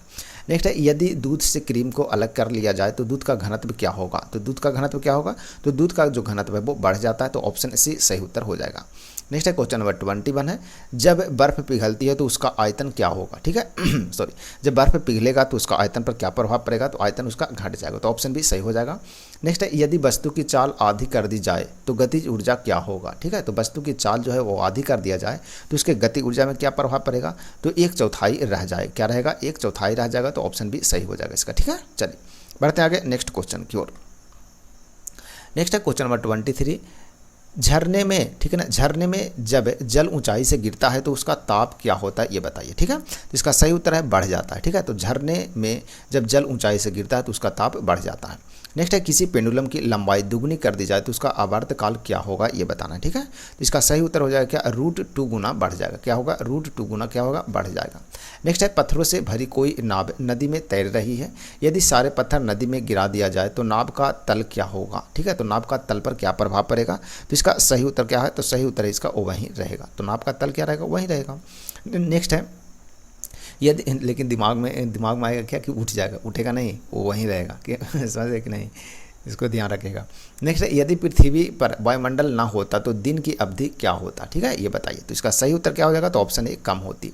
नेक्स्ट है यदि दूध से क्रीम को अलग कर लिया जाए तो दूध का घनत्व क्या होगा। तो दूध का घनत्व क्या होगा, तो दूध का जो घनत्व है वो बढ़ जाता है। तो ऑप्शन सी सही उत्तर हो जाएगा। नेक्स्ट है क्वेश्चन नंबर 21 है जब बर्फ पिघलती है तो उसका आयतन क्या होगा, ठीक है सॉरी, जब बर्फ पिघलेगा तो उसका आयतन पर क्या प्रभाव पड़ेगा। तो आयतन उसका घट जाएगा। तो ऑप्शन भी सही हो जाएगा। नेक्स्ट है यदि वस्तु की चाल आधी कर दी जाए तो गतिज ऊर्जा क्या होगा, ठीक है। तो वस्तु की चाल जो है वो आधी कर दिया जाए तो उसके गति ऊर्जा में क्या प्रभाव पड़ेगा। तो 1/4 रह जाए। क्या रहेगा, 1/4 रह जाएगा। तो ऑप्शन भी सही हो जाएगा इसका, ठीक है। चलिए बढ़ते हैं आगे नेक्स्ट क्वेश्चन की ओर। नेक्स्ट है क्वेश्चन नंबर 23। झरने में, ठीक है ना, झरने में जब जल ऊंचाई से गिरता है तो उसका ताप क्या होता है, ये बताइए, ठीक है। तो इसका सही उत्तर है बढ़ जाता है, ठीक है। तो झरने में जब जल ऊंचाई से गिरता है तो उसका ताप बढ़ जाता है। नेक्स्ट है किसी पेंडुलम की लंबाई दुगुनी कर दी जाए तो उसका आवर्तकाल क्या होगा, ये बताना है, ठीक है। तो इसका सही उत्तर हो जाएगा क्या, √2 गुना बढ़ जाएगा। क्या होगा, √2 गुना क्या होगा, बढ़ जाएगा। नेक्स्ट है पत्थरों से भरी कोई नाव नदी में तैर रही है, यदि सारे पत्थर नदी में गिरा दिया जाए तो नाव का तल क्या होगा, ठीक है। तो नाव का तल पर क्या प्रभाव पड़ेगा। तो इसका सही उत्तर क्या है, तो सही उत्तर है इसका वहीं रहेगा। तो नाव का तल क्या रहेगा, वहीं रहेगा। नेक्स्ट है यदि, लेकिन दिमाग में आएगा क्या कि उठ जाएगा, उठेगा नहीं, वो वहीं रहेगा। समझे कि नहीं, इसको ध्यान रखेगा। नेक्स्ट है यदि पृथ्वी पर वायुमंडल ना होता तो दिन की अवधि क्या होता, ठीक है, ये बताइए। तो इसका सही उत्तर क्या हो जाएगा, तो ऑप्शन ए कम होती।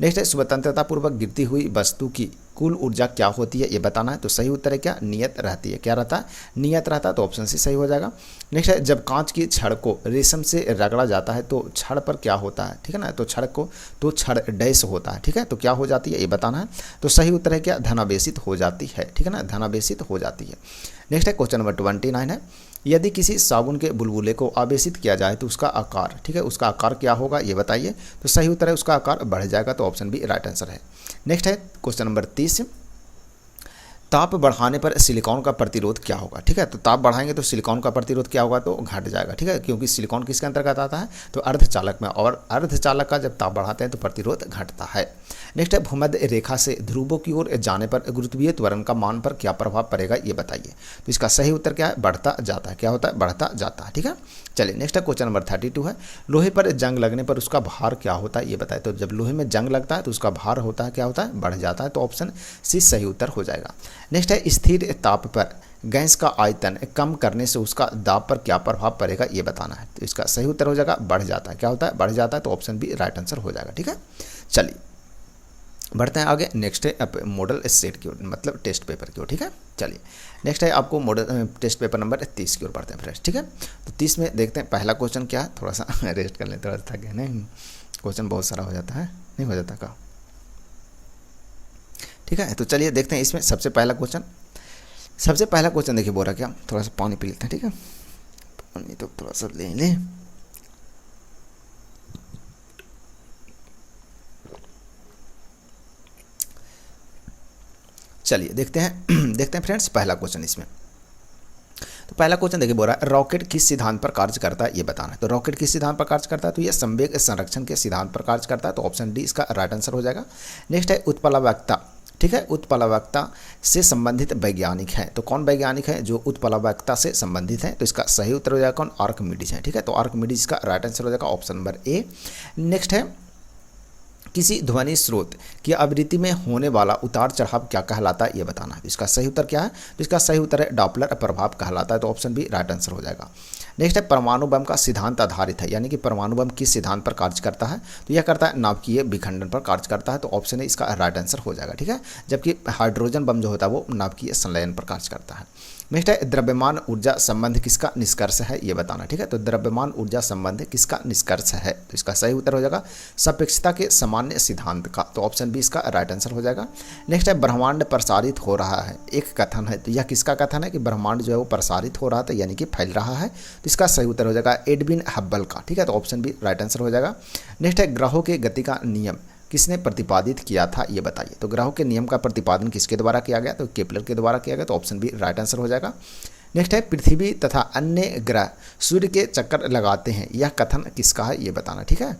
नेक्स्ट है स्वतंत्रता पूर्वक गिरती हुई वस्तु की कुल ऊर्जा क्या होती है, ये बताना है। तो सही उत्तर है क्या, नियत रहती है। क्या रहता है, नियत रहता है। तो ऑप्शन सी सही हो जाएगा। नेक्स्ट है जब कांच की छड़ को रेशम से रगड़ा जाता है तो छड़ पर क्या होता है, ठीक है ना। तो छड़ डैश होता है, ठीक है। तो क्या हो जाती है, ये बताना है। तो सही उत्तर है क्या, धनावेशित हो जाती है, ठीक है ना, धनावेशित हो जाती है। नेक्स्ट है क्वेश्चन नंबर 29 है यदि किसी साबुन के बुलबुले को आवेशित किया जाए तो उसका आकार, ठीक है, उसका आकार क्या होगा, ये बताइए। तो सही उत्तर है उसका आकार बढ़ जाएगा। तो ऑप्शन बी राइट आंसर है। नेक्स्ट है क्वेश्चन नंबर 30। ताप बढ़ाने पर सिलिकॉन का प्रतिरोध क्या होगा, ठीक है। तो ताप बढ़ाएंगे तो सिलिकॉन का प्रतिरोध क्या होगा, तो घट जाएगा, ठीक है, क्योंकि सिलिकॉन किसके अंतर्गत आता है, तो अर्धचालक में, और अर्धचालक का जब ताप बढ़ाते हैं तो प्रतिरोध घटता है। नेक्स्ट है भूमध्य रेखा से ध्रुवों की ओर जाने पर गुरुत्वीय त्वरण का मान पर क्या प्रभाव पड़ेगा, ये बताइए। तो इसका सही उत्तर क्या है, बढ़ता जाता है। क्या होता है, बढ़ता जाता है, ठीक है। चलिए नेक्स्ट है क्वेश्चन नंबर 32 है लोहे पर जंग लगने पर उसका भार क्या होता है, ये बताइए। तो जब लोहे में जंग लगता है तो उसका भार होता है, क्या होता है, बढ़ जाता है। तो ऑप्शन सी सही उत्तर हो जाएगा। नेक्स्ट है स्थिर ताप पर गैस का आयतन कम करने से उसका दाब पर क्या प्रभाव पड़ेगा, ये बताना है। तो इसका सही उत्तर हो जाएगा बढ़ जाता है। क्या होता है, बढ़ जाता है। तो ऑप्शन बी राइट आंसर हो जाएगा, ठीक है। चलिए बढ़ते हैं आगे। नेक्स्ट है अब मॉडल सेट की ओर, मतलब टेस्ट पेपर की ओर। ठीक है, चलिए नेक्स्ट है आपको मॉडल टेस्ट पेपर नंबर 30 की ओर बढ़ते हैं फ्रेंड्स। ठीक है, तो 30 में देखते हैं पहला क्वेश्चन क्या है। थोड़ा सा रेस्ट कर लें, थोड़ा सा थक गए, नहीं क्वेश्चन बहुत सारा हो जाता है, नहीं हो जाता का। ठीक है, तो चलिए देखते हैं इसमें सबसे पहला क्वेश्चन देखिए बोल रहा क्या, थोड़ा सा पानी पी लेते हैं। ठीक है, पानी तो थोड़ा सा ले लें। चलिए देखते हैं फ्रेंड्स पहला क्वेश्चन इसमें। तो पहला क्वेश्चन देखिए बोल रहा है रॉकेट किस सिद्धांत पर कार्य करता है, ये बताना है। तो रॉकेट किस सिद्धांत पर कार्य करता है, तो ये संवेग संरक्षण के सिद्धांत पर कार्य करता है। तो ऑप्शन डी इसका राइट आंसर हो जाएगा। नेक्स्ट है उत्प्लावकता। ठीक है, उत्प्लावकता से संबंधित वैज्ञानिक हैं। तो कौन वैज्ञानिक है जो उत्प्लावकता से संबंधित है, तो इसका सही उत्तर हो जाएगा कौन, आर्किमिडीज है। ठीक है, तो आर्किमिडीज इसका राइट आंसर हो जाएगा ऑप्शन नंबर ए। नेक्स्ट है किसी ध्वनि स्रोत की आवृत्ति में होने वाला उतार चढ़ाव क्या कहलाता है, ये बताना है। तो इसका सही उत्तर क्या है, तो इसका सही उत्तर है डॉपलर प्रभाव कहलाता है। तो ऑप्शन बी राइट आंसर हो जाएगा। नेक्स्ट है परमाणु बम का सिद्धांत आधारित है, यानी कि परमाणु बम किस सिद्धांत पर कार्य करता है, तो यह करता है नाभिकीय विखंडन पर कार्य करता है। तो ऑप्शन ए इसका राइट आंसर हो जाएगा। ठीक है, जबकि हाइड्रोजन बम जो होता है वो नाभिकीय संलयन पर कार्य करता है। नेक्स्ट है द्रव्यमान ऊर्जा संबंध किसका निष्कर्ष है, ये बताना। ठीक है, तो द्रव्यमान ऊर्जा संबंध किसका निष्कर्ष है, तो इसका सही उत्तर हो जाएगा सापेक्षता के सामान्य सिद्धांत का। तो ऑप्शन बी इसका राइट आंसर हो जाएगा। नेक्स्ट है ब्रह्मांड प्रसारित हो रहा है, एक कथन है। तो यह किसका कथन है कि ब्रह्मांड जो है वो प्रसारित हो रहा था, यानी कि फैल रहा है। तो इसका सही उत्तर हो जाएगा एडविन हब्बल का। ठीक है, तो ऑप्शन बी राइट आंसर हो जाएगा। नेक्स्ट है ग्रहों के गति का नियम किसने प्रतिपादित किया था, ये बताइए। तो ग्रहों के नियम का प्रतिपादन किसके द्वारा किया गया, तो केपलर के द्वारा किया गया। तो ऑप्शन बी राइट आंसर हो जाएगा। नेक्स्ट है पृथ्वी तथा अन्य ग्रह सूर्य के चक्कर लगाते हैं, यह कथन किसका है, ये बताना। ठीक है,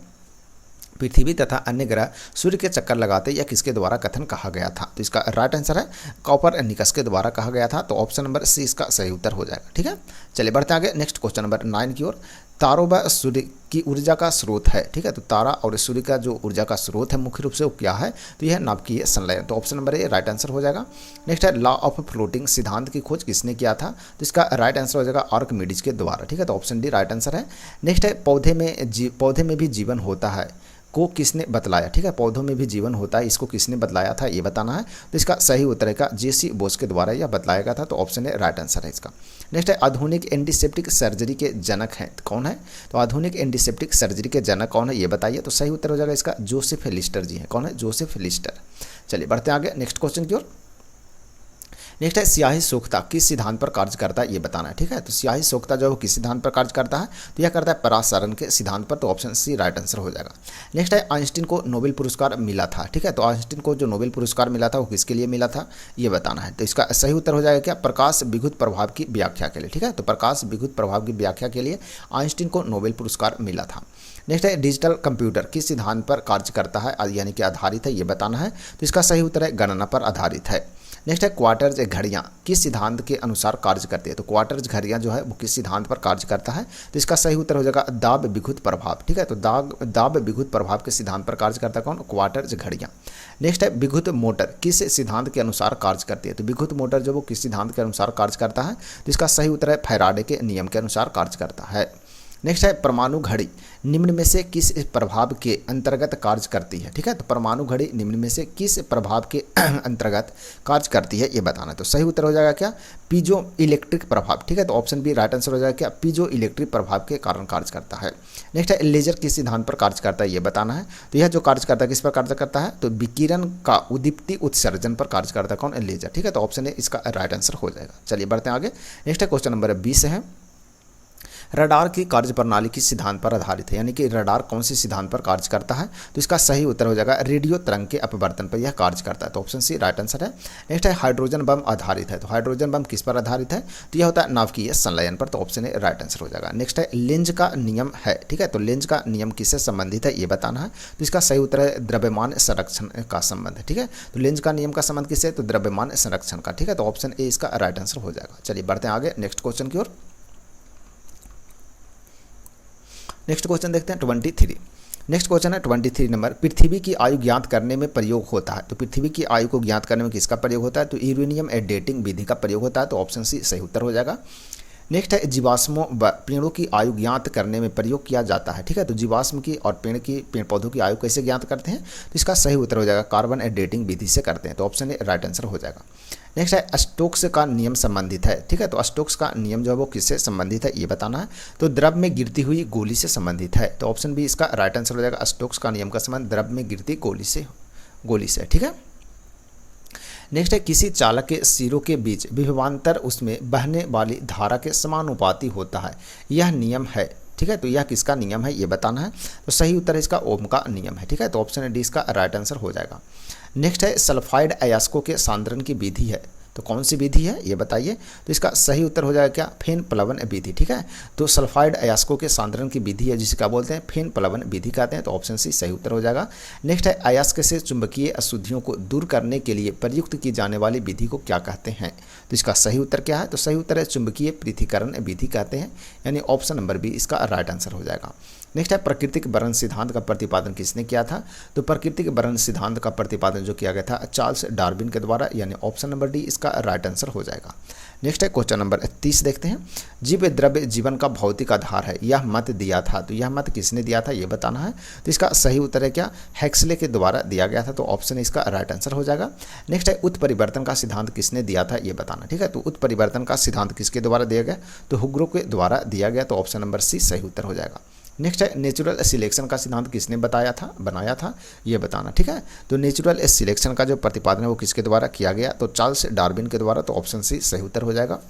पृथ्वी तथा अन्य ग्रह सूर्य के चक्कर लगाते या किसके द्वारा कथन कहा गया था, तो इसका राइट आंसर है कॉपरनिकस के द्वारा कहा गया था। तो ऑप्शन नंबर सी इसका सही उत्तर हो जाएगा। ठीक है, चलिए बढ़ते आगे नेक्स्ट क्वेश्चन नंबर 9 की ओर। तारों व सूर्य की ऊर्जा का स्रोत है। ठीक है, तो तारा और सूर्य का जो ऊर्जा का स्रोत है मुख्य रूप से वो क्या है, तो यह नाभिकीय संलयन। तो option number A right answer हो जाएगा। नेक्स्ट है लॉ ऑफ फ्लोटिंग सिद्धांत की खोज किसने किया था, तो इसका राइट आंसर हो जाएगा आर्किमिडीज के द्वारा। ठीक है, तो ऑप्शन डी राइट आंसर है। नेक्स्ट है पौधे में भी जीवन होता है को किसने बतलाया। ठीक है, पौधों में भी जीवन होता है, इसको किसने बतलाया था, ये बताना है। तो इसका सही उत्तर है जेसी बोस के द्वारा यह बतलाया गया था। तो ऑप्शन ए राइट आंसर है इसका। नेक्स्ट है आधुनिक एंटीसेप्टिक सर्जरी के जनक हैं, तो कौन है, तो आधुनिक एंटीसेप्टिक सर्जरी के जनक कौन है, ये बताइए। तो सही उत्तर हो जाएगा इसका जोसेफ लिस्टर जी हैं। कौन है, जोसेफ लिस्टर। चलिए बढ़ते हैं आगे नेक्स्ट क्वेश्चन की ओर। नेक्स्ट है स्याही सोखता किस सिद्धांत पर कार्य करता है, ये बताना है। ठीक है, तो स्याही सोखता जो है किस सिद्धांत पर कार्य करता है, तो यह करता है परासरण के सिद्धांत पर। तो ऑप्शन सी राइट आंसर हो जाएगा। नेक्स्ट है आइंस्टीन को नोबेल पुरस्कार मिला था। ठीक है, तो आइंस्टीन को जो नोबेल पुरस्कार मिला था वो किसके लिए मिला था, ये बताना है। तो इसका सही उत्तर हो जाएगा क्या, प्रकाश विद्युत प्रभाव की व्याख्या के लिए। ठीक है, तो प्रकाश विद्युत प्रभाव की व्याख्या के लिए आइंस्टीन को नोबेल पुरस्कार मिला था। नेक्स्ट है डिजिटल कंप्यूटर किस सिद्धांत पर कार्य करता है, यानी कि आधारित है, ये बताना है। तो इसका सही उत्तर है गणना पर आधारित है। नेक्स्ट है क्वार्टर्ज घड़ियाँ किस सिद्धांत के अनुसार कार्य करती है, तो क्वार्टर्ज घड़ियाँ जो है वो किस सिद्धांत पर कार्य करता है, तो इसका सही उत्तर हो जाएगा दाब विद्युत प्रभाव। ठीक है, तो दाब विद्युत प्रभाव के सिद्धांत पर कार्य करता है कौन, क्वार्टर्ज घड़ियाँ। नेक्स्ट है विद्युत मोटर किस सिद्धांत के अनुसार कार्य करती है, तो विद्युत मोटर जो वो किस सिद्धांत के अनुसार कार्य करता है, तो इसका सही उत्तर है फैराडे के नियम के अनुसार कार्य करता है। नेक्स्ट है परमाणु घड़ी निम्न में से किस प्रभाव के अंतर्गत कार्य करती है। ठीक है, तो परमाणु घड़ी निम्न में से किस प्रभाव के अंतर्गत कार्य करती है, ये बताना है। तो सही उत्तर हो जाएगा क्या, पीजो इलेक्ट्रिक प्रभाव। ठीक है, तो ऑप्शन बी राइट आंसर हो जाएगा क्या, पीजो इलेक्ट्रिक प्रभाव के कारण कार्य करता है। नेक्स्ट है लेजर किस सिद्धांत पर कार्य करता है, ये बताना है। तो यह जो कार्य करता है किस पर कार्य करता है, तो विकिरण का उद्दीप्ति उत्सर्जन पर कार्य करता है कौन, लेजर। ठीक है, तो ऑप्शन ए इसका राइट आंसर हो जाएगा। चलिए बढ़ते हैं आगे। नेक्स्ट है क्वेश्चन नंबर 20 है रडार की कार्यप्रणाली किस सिद्धांत पर आधारित है, यानी कि रडार कौन से सिद्धांत पर कार्य करता है, तो इसका सही उत्तर हो जाएगा रेडियो तरंग के अपवर्तन पर यह कार्य करता है। तो ऑप्शन सी राइट आंसर है। नेक्स्ट है हाइड्रोजन बम आधारित है, तो हाइड्रोजन बम किस पर आधारित है, तो यह होता है नाभिकीय संलयन पर। तो ऑप्शन ए राइट आंसर हो जाएगा। नेक्स्ट है लेंज का नियम है। ठीक है, तो लेंज का नियम किससे संबंधित है, ये बताना है। तो इसका सही उत्तर है द्रव्यमान संरक्षण का संबंध है। ठीक है, तो लेंज का नियम का संबंध किससे, तो द्रव्यमान संरक्षण का। ठीक है, तो ऑप्शन ए इसका राइट आंसर हो जाएगा। चलिए बढ़ते हैं आगे नेक्स्ट क्वेश्चन की ओर। नेक्स्ट क्वेश्चन देखते हैं 23। नेक्स्ट क्वेश्चन है 23 नंबर पृथ्वी की आयु ज्ञात करने में प्रयोग होता है, तो पृथ्वी की आयु को ज्ञात करने में किसका प्रयोग होता है, तो यूरेनियम डेटिंग विधि का प्रयोग होता है। तो ऑप्शन सी सही उत्तर हो जाएगा। नेक्स्ट है जीवाश्मों व पेड़ों की आयु ज्ञात करने में प्रयोग किया जाता है। ठीक है, तो जीवाश्म की और पेड़ पौधों की आयु कैसे ज्ञात करते हैं, तो इसका सही उत्तर हो जाएगा कार्बन डेटिंग विधि से करते हैं। तो ऑप्शन ए राइट आंसर हो जाएगा। नेक्स्ट है स्टोक्स का नियम संबंधित है। ठीक है, तो स्टोक्स का नियम जो है वो किससे संबंधित है ये बताना है। तो द्रव में गिरती हुई गोली से संबंधित है। तो ऑप्शन बी इसका राइट आंसर हो जाएगा। स्टोक्स का नियम का संबंध द्रव में गिरती गोली से। ठीक है, नेक्स्ट है किसी चालक के सिरों के बीच विभवांतर उसमें बहने वाली धारा के समानुपाती होता है, यह नियम है। ठीक है, तो यह किसका नियम है ये बताना है। तो सही उत्तर है इसका ओम का नियम है। ठीक है, तो ऑप्शन डी इसका राइट आंसर हो जाएगा। नेक्स्ट है सल्फाइड अयस्कों के सांद्रण की विधि है। तो कौन सी विधि है ये बताइए। तो इसका सही उत्तर हो जाएगा क्या, फेन प्लवन विधि। ठीक है, तो सल्फाइड अयस्कों के सांद्रण की विधि है जिसे क्या बोलते हैं, फेन प्लवन विधि कहते हैं। तो ऑप्शन सी सही उत्तर हो जाएगा। नेक्स्ट है अयस्क से चुंबकीय अशुद्धियों को दूर करने के लिए प्रयुक्त की जाने वाली विधि को क्या कहते हैं। तो इसका सही उत्तर क्या है, तो सही उत्तर है चुंबकीय पृथक्करण विधि कहते हैं, यानी ऑप्शन नंबर बी इसका राइट आंसर हो जाएगा। नेक्स्ट है प्राकृतिक वर्णन सिद्धांत का प्रतिपादन किसने किया था। तो प्राकृतिक वर्णन सिद्धांत का प्रतिपादन जो किया गया था चार्ल्स डार्विन के द्वारा, यानी ऑप्शन नंबर डी इसका राइट आंसर हो जाएगा। नेक्स्ट है क्वेश्चन नंबर 30 देखते हैं। जीव द्रव्य जीवन का भौतिक आधार है, यह मत दिया था। तो यह मत किसने दिया था ये बताना है। तो इसका सही उत्तर है क्या, हेक्सले के द्वारा दिया गया था। तो ऑप्शन इसका राइट आंसर हो जाएगा। नेक्स्ट है उत्परिवर्तन का सिद्धांत किसने दिया था ये बताना। ठीक है, तो उत्परिवर्तन का सिद्धांत किसके द्वारा दिया गया, तो हुग्रो के द्वारा दिया गया। तो ऑप्शन नंबर सी सही उत्तर हो जाएगा। नेक्स्ट है नेचुरल सिलेक्शन का सिद्धांत किसने बनाया था ये बताना। ठीक है, तो नेचुरल सिलेक्शन का जो प्रतिपादन है वो किसके द्वारा किया गया, तो चार्ल्स डार्विन के द्वारा। तो ऑप्शन सी सही उत्तर हो जाएगा।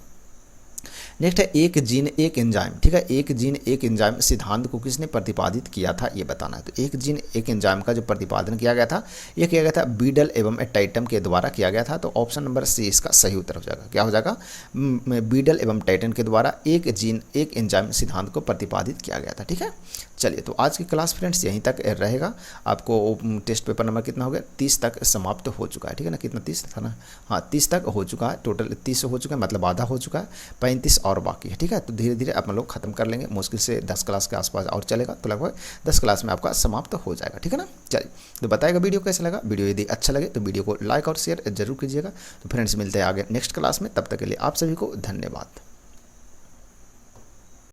नेक्स्ट है एक जीन एक एंजाइम। ठीक है, एक जीन एक एंजाइम सिद्धांत को किसने प्रतिपादित किया था ये बताना है। तो एक जीन एक एंजाइम का जो प्रतिपादन किया गया था ये किया गया था बीडल एवं टाइटम के द्वारा किया गया था। तो ऑप्शन नंबर सी इसका सही उत्तर हो जाएगा। क्या हो जाएगा, बीडल एवं टाइटन के द्वारा एक जीन एक एंजाइम सिद्धांत को प्रतिपादित किया गया था। ठीक है, चलिए तो आज की क्लास फ्रेंड्स यहीं तक रहेगा। आपको टेस्ट पेपर नंबर कितना हो गया, 30 तक समाप्त हो चुका है। ठीक है ना, कितना 30 था ना, हाँ 30 तक हो चुका है। टोटल 30 हो चुका है, मतलब आधा हो चुका है, 35 और बाकी है। ठीक है, तो धीरे धीरे अपन लोग खत्म कर लेंगे। मुश्किल से 10 क्लास के आसपास और चलेगा, तो लगभग 10 क्लास में आपका समाप्त हो जाएगा। ठीक है ना, चलिए तो बताएगा वीडियो कैसा लगा। वीडियो यदि अच्छा लगे तो वीडियो को लाइक और शेयर जरूर कीजिएगा। तो फ्रेंड्स मिलते हैं आगे नेक्स्ट क्लास में, तब तक के लिए आप सभी को धन्यवाद।